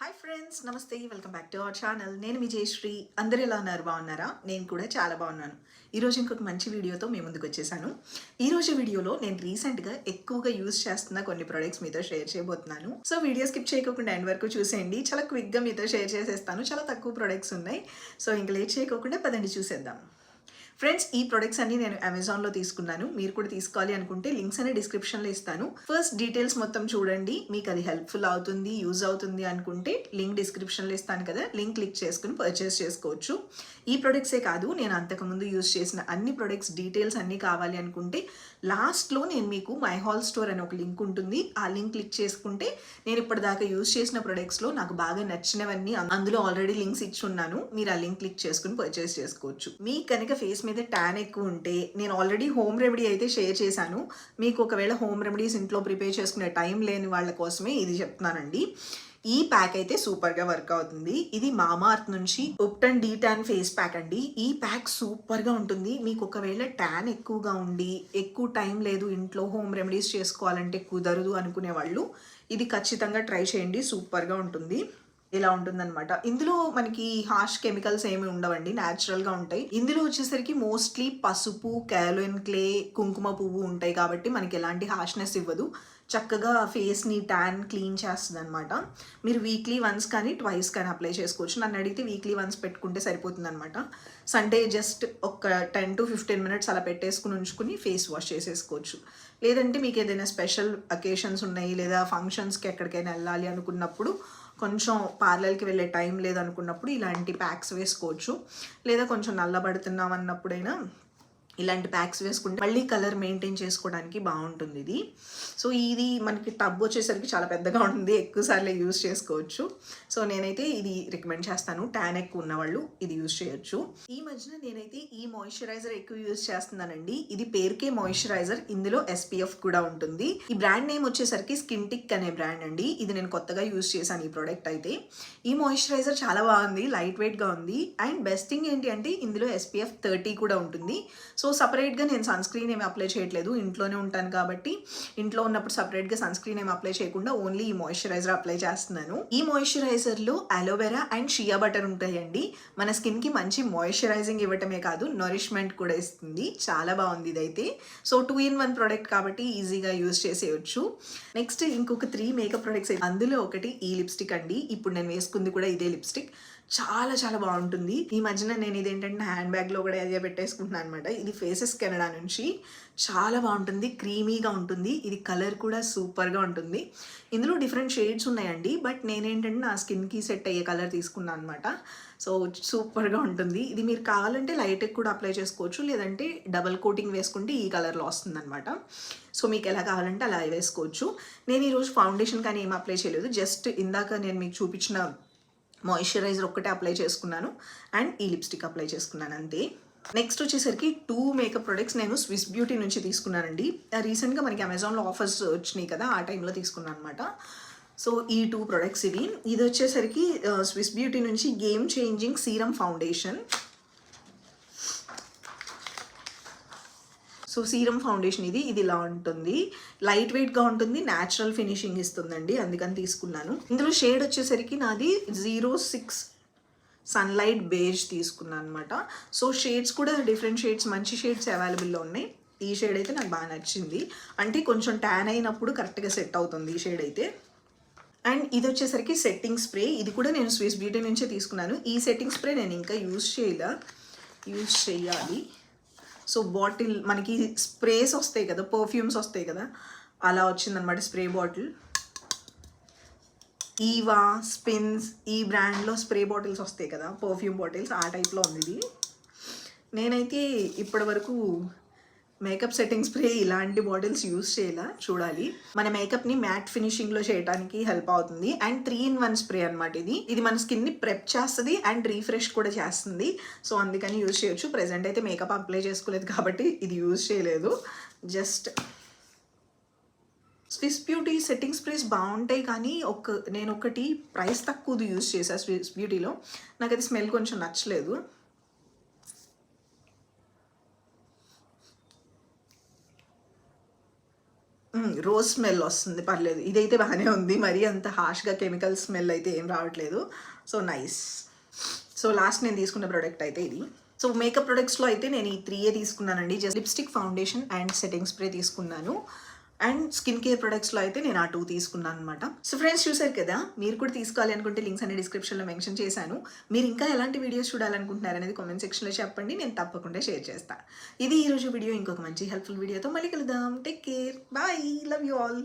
Hi friends, నమస్తే, welcome back to our channel. నేను మీ జయశ్రీ. అందరు ఎలా ఉన్నారు? బాగున్నారా? నేను కూడా చాలా బాగున్నాను. ఈరోజు ఇంకొక మంచి వీడియోతో మీ ముందుకు వచ్చేసాను. ఈరోజు వీడియోలో నేను రీసెంట్గా ఎక్కువగా యూజ్ చేస్తున్న కొన్ని ప్రొడక్ట్స్ మీతో షేర్ చేయబోతున్నాను. సో వీడియో స్కిప్ చేయకుండా ఎండ్ వరకు చూసేయండి. చాలా క్విక్గా మీతో షేర్ చేసేస్తాను. చాలా తక్కువ ప్రొడక్ట్స్ ఉన్నాయి. సో ఇంక లేట్ చేయకుండా పదండి చూసేద్దాం. ఫ్రెండ్స్, ఈ ప్రొడక్ట్స్ అన్ని నేను అమెజాన్లో తీసుకున్నాను. మీరు కూడా తీసుకోవాలి అనుకుంటే లింక్స్ అనే డిస్క్రిప్షన్లో ఇస్తాను. ఫస్ట్ డీటెయిల్స్ మొత్తం చూడండి. మీకు అది హెల్ప్ఫుల్ అవుతుంది, యూజ్ అవుతుంది అనుకుంటే లింక్ డిస్క్రిప్షన్లో ఇస్తాను కదా, లింక్ క్లిక్ చేసుకుని పర్చేస్ చేసుకోవచ్చు. ఈ ప్రొడక్ట్సే కాదు, నేను అంతకుముందు యూజ్ చేసిన అన్ని ప్రొడక్ట్స్ డీటెయిల్స్ అన్నీ కావాలి అనుకుంటే లాస్ట్లో నేను మీకు మై హాల్ స్టోర్ అని ఒక లింక్ ఉంటుంది. ఆ లింక్ క్లిక్ చేసుకుంటే నేను ఇప్పటిదాకా యూజ్ చేసిన ప్రొడక్ట్స్లో నాకు బాగా నచ్చినవన్నీ అందులో ఆల్రెడీ లింక్స్ ఇచ్చి ఉన్నాను. మీరు ఆ లింక్ క్లిక్ చేసుకుని పర్చేస్ చేసుకోవచ్చు. మీకు కనుక ఫేస్ మీద ట్యాన్ ఎక్కువ ఉంటే నేను ఆల్రెడీ హోమ్ రెమెడీ అయితే షేర్ చేశాను. మీకు ఒకవేళ హోమ్ రెమెడీస్ ఇంట్లో ప్రిపేర్ చేసుకునే టైం లేని వాళ్ళ కోసమే ఇది చెప్తున్నానండి. ఈ ప్యాక్ అయితే సూపర్గా వర్క్ అవుతుంది. ఇది మామార్త్ నుంచి ubtan D tan face pack అండి. ఈ ప్యాక్ సూపర్గా ఉంటుంది. మీకు ఒకవేళ ట్యాన్ ఎక్కువగా ఉండి ఎక్కువ టైం లేదు, ఇంట్లో హోమ్ రెమెడీస్ చేసుకోవాలంటే కుదరదు అనుకునే వాళ్ళు ఇది ఖచ్చితంగా ట్రై చేయండి. సూపర్గా ఉంటుంది. ఇలా ఉంటుందన్నమాట. ఇందులో మనకి హార్ష్ కెమికల్స్ ఏమి ఉండవండి, న్యాచురల్గా ఉంటాయి. ఇందులో వచ్చేసరికి మోస్ట్లీ పసుపు, కాలోయిన్ క్లే, కుంకుమ పువ్వు ఉంటాయి కాబట్టి మనకి ఎలాంటి హార్ష్నెస్ ఇవ్వదు. చక్కగా ఫేస్ని ట్యాన్ క్లీన్ చేస్తుంది అనమాట. మీరు వీక్లీ వన్స్ కానీ ట్వైస్ కానీ అప్లై చేసుకోవచ్చు. నన్ను అడిగితే వీక్లీ వన్స్ పెట్టుకుంటే సరిపోతుంది అనమాట. సండే జస్ట్ ఒక 10 to 15 minutes అలా పెట్టేసుకుని ఉంచుకుని ఫేస్ వాష్ చేసేసుకోవచ్చు. లేదంటే మీకు ఏదైనా స్పెషల్ అకేషన్స్ ఉన్నాయి, లేదా ఫంక్షన్స్కి ఎక్కడికైనా వెళ్ళాలి అనుకున్నప్పుడు, కొంచెం పార్లర్కి వెళ్ళే టైం లేదనుకున్నప్పుడు ఇలాంటి ప్యాక్స్ వేసుకోవచ్చు. లేదా కొంచెం నల్లబడుతున్నాం అన్నప్పుడైనా ఇలాంటి ప్యాక్స్ వేసుకుంటే మళ్ళీ కలర్ మెయింటైన్ చేసుకోవడానికి బాగుంటుంది ఇది. సో ఇది మనకి టబ్ వచ్చేసరికి చాలా పెద్దగా ఉంటుంది, ఎక్కువసార్లు యూజ్ చేసుకోవచ్చు. సో నేనైతే ఇది రికమెండ్ చేస్తాను. ట్యాన్ ఎక్కువ ఉన్నవాళ్ళు ఇది యూజ్ చేయొచ్చు. ఈ మధ్యన నేనైతే ఈ మాయిశ్చరైజర్ ఎక్కువ యూజ్ చేస్తున్నానండి. ఇది పేరుకే మాయిశ్చరైజర్, ఇందులో SPF కూడా ఉంటుంది. ఈ బ్రాండ్ నేమ్ వచ్చేసరికి స్కిన్ టిక్ అనే బ్రాండ్ అండి. ఇది నేను కొత్తగా యూజ్ చేశాను ఈ ప్రోడక్ట్ అయితే. ఈ మాయిశ్చరైజర్ చాలా బాగుంది, లైట్ వెయిట్గా ఉంది. అండ్ బెస్ట్ థింగ్ ఏంటి అంటే ఇందులో SPF 30 కూడా ఉంటుంది. సో సపరేట్గా నేను సన్ స్క్రీన్ ఏమి అప్లై చేయట్లేదు, ఇంట్లోనే ఉంటాను కాబట్టి ఇంట్లో ఉన్నప్పుడు సపరేట్గా సన్ స్క్రీన్ ఏమి అప్లై చేయకుండా ఓన్లీ ఈ మాయిశ్చరైజర్ అప్లై చేస్తున్నాను. ఈ మాయిశ్చరైజర్లో అలోవెరా అండ్ షియా బటర్ ఉంటాయండి. మన స్కిన్కి మంచి మాయిశ్చరైజింగ్ ఇవ్వటమే కాదు, నరిష్మెంట్ కూడా ఇస్తుంది. చాలా బాగుంది ఇదైతే. సో 2-in-1 ప్రోడక్ట్ కాబట్టి ఈజీగా యూజ్ చేసేయచ్చు. నెక్స్ట్ ఇంకొక 3 మేకప్ ప్రొడక్ట్స్, అందులో ఒకటి ఈ లిప్స్టిక్ అండి. ఇప్పుడు నేను వేసుకుంది కూడా ఇదే లిప్స్టిక్. చాలా చాలా బాగుంటుంది. ఈ మధ్యన నేను ఇదేంటంటే హ్యాండ్ బ్యాగ్లో కూడా అదే పెట్టేసుకుంటున్నాను అనమాట. ఇది ఫేసెస్ కెనడా నుంచి. చాలా బాగుంటుంది, క్రీమీగా ఉంటుంది. ఇది కలర్ కూడా సూపర్గా ఉంటుంది. ఇందులో డిఫరెంట్ షేడ్స్ ఉన్నాయండి, బట్ నేనేంటంటే నా స్కిన్కి సెట్ అయ్యే కలర్ తీసుకున్నాను అనమాట. సో సూపర్గా ఉంటుంది. ఇది మీరు కావాలంటే లైట్కి కూడా అప్లై చేసుకోవచ్చు, లేదంటే డబల్ కోటింగ్ వేసుకుంటే ఈ కలర్లో వస్తుందన్నమాట. సో మీకు ఎలా కావాలంటే అలా వేసుకోవచ్చు. నేను ఈరోజు ఫౌండేషన్ కానీ ఏం అప్లై చేయలేదు, జస్ట్ ఇందాక నేను మీకు చూపించిన మాయిశ్చరైజర్ ఒక్కటే అప్లై చేసుకున్నాను అండ్ ఈ లిప్స్టిక్ అప్లై చేసుకున్నాను అంతే. నెక్స్ట్ వచ్చేసరికి 2 మేకప్ ప్రొడక్ట్స్ నేను స్విస్ బ్యూటీ నుంచి తీసుకున్నానండి. రీసెంట్గా మనకి అమెజాన్లో ఆఫర్స్ వచ్చినాయి కదా, ఆ టైంలో తీసుకున్నాను అనమాట. సో ఈ 2 ప్రొడక్ట్స్ ఇది వచ్చేసరికి స్విస్ బ్యూటీ నుంచి game changing serum foundation. So serum foundation ఇది ఇలా ఉంటుంది. లైట్ వెయిట్గా ఉంటుంది, న్యాచురల్ ఫినిషింగ్ ఇస్తుందండి, అందుకని తీసుకున్నాను. ఇందులో షేడ్ వచ్చేసరికి నాది 06 సన్లైట్ బేజ్ తీసుకున్నాను అనమాట. సో షేడ్స్ కూడా డిఫరెంట్ షేడ్స్, మంచి షేడ్స్ అవైలబుల్లో ఉన్నాయి. ఈ షేడ్ అయితే నాకు బాగా నచ్చింది, అంటే కొంచెం ట్యాన్ అయినప్పుడు కరెక్ట్గా సెట్ అవుతుంది ఈ షేడ్ అయితే. అండ్ ఇది వచ్చేసరికి సెట్టింగ్ స్ప్రే. ఇది కూడా నేను స్విస్ బ్యూటీ నుంచే తీసుకున్నాను. ఈ సెట్టింగ్ స్ప్రే నేను ఇంకా యూజ్ చేయాలి. సో బాటిల్ మనకి స్ప్రేస్ వస్తాయి కదా, పర్ఫ్యూమ్స్ వస్తాయి కదా, అలా వచ్చిందనమాట స్ప్రే బాటిల్. ఈవా, స్పిన్స్, ఈ బ్రాండ్లో స్ప్రే బాటిల్స్ వస్తాయి కదా, పర్ఫ్యూమ్ బాటిల్స్, ఆ టైప్లో ఉంది ఇది. నేనైతే ఇప్పటి వరకు మేకప్ సెట్టింగ్ స్ప్రే ఇలాంటి బాటిల్స్ యూజ్ చేయాల, చూడాలి. మన మేకప్ని మ్యాట్ ఫినిషింగ్లో చేయడానికి హెల్ప్ అవుతుంది. అండ్ 3-in-1 స్ప్రే అనమాట ఇది మన స్కిన్ని ప్రెప్ చేస్తుంది అండ్ రీఫ్రెష్ కూడా చేస్తుంది. సో అందుకని యూజ్ చేయొచ్చు. ప్రెజెంట్ అయితే మేకప్ అప్లై చేసుకోలేదు కాబట్టి ఇది యూజ్ చేయలేదు. Just Swiss beauty setting sprays బాగుంటాయి, కానీ నేను ఒకటి ప్రైస్ తక్కువది యూజ్ చేశాను స్విస్ బ్యూటీలో. నాకు అది స్మెల్ కొంచెం నచ్చలేదు. రోజ్ స్మెల్ వస్తుంది, పర్లేదు. ఇదైతే బాగానే ఉంది, మరీ అంత హార్ష్గా కెమికల్ స్మెల్ అయితే ఏం రావట్లేదు. So nice. సో లాస్ట్ నేను తీసుకున్న ప్రోడక్ట్ అయితే ఇది. సో మేకప్ ప్రొడక్ట్స్లో అయితే నేను ఈ 3 తీసుకున్నానండి. Just lipstick, foundation and setting spray తీసుకున్నాను. అండ్ స్కిన్ కేర్ ప్రొడక్ట్స్లో అయితే నేను ఆ 2 తీసుకున్నాను అనమాట. సో ఫ్రెండ్స్, చూసారు కదా, మీరు కూడా తీసుకోవాలి అనుకుంటే లింక్స్ అనే డిస్క్రిప్షన్లో మెన్షన్ చేశాను. మీరు ఇంకా ఎలాంటి వీడియోస్ చూడాలనుకుంటున్నారు అనేది కామెంట్ సెక్షన్లో చెప్పండి, నేను తప్పకుండా షేర్ చేస్తాను. ఇది ఈరోజు వీడియో. ఇంకొక మంచి హెల్ప్ఫుల్ వీడియోతో మళ్ళీ కలుద్దాం. Take care, bye, love you all.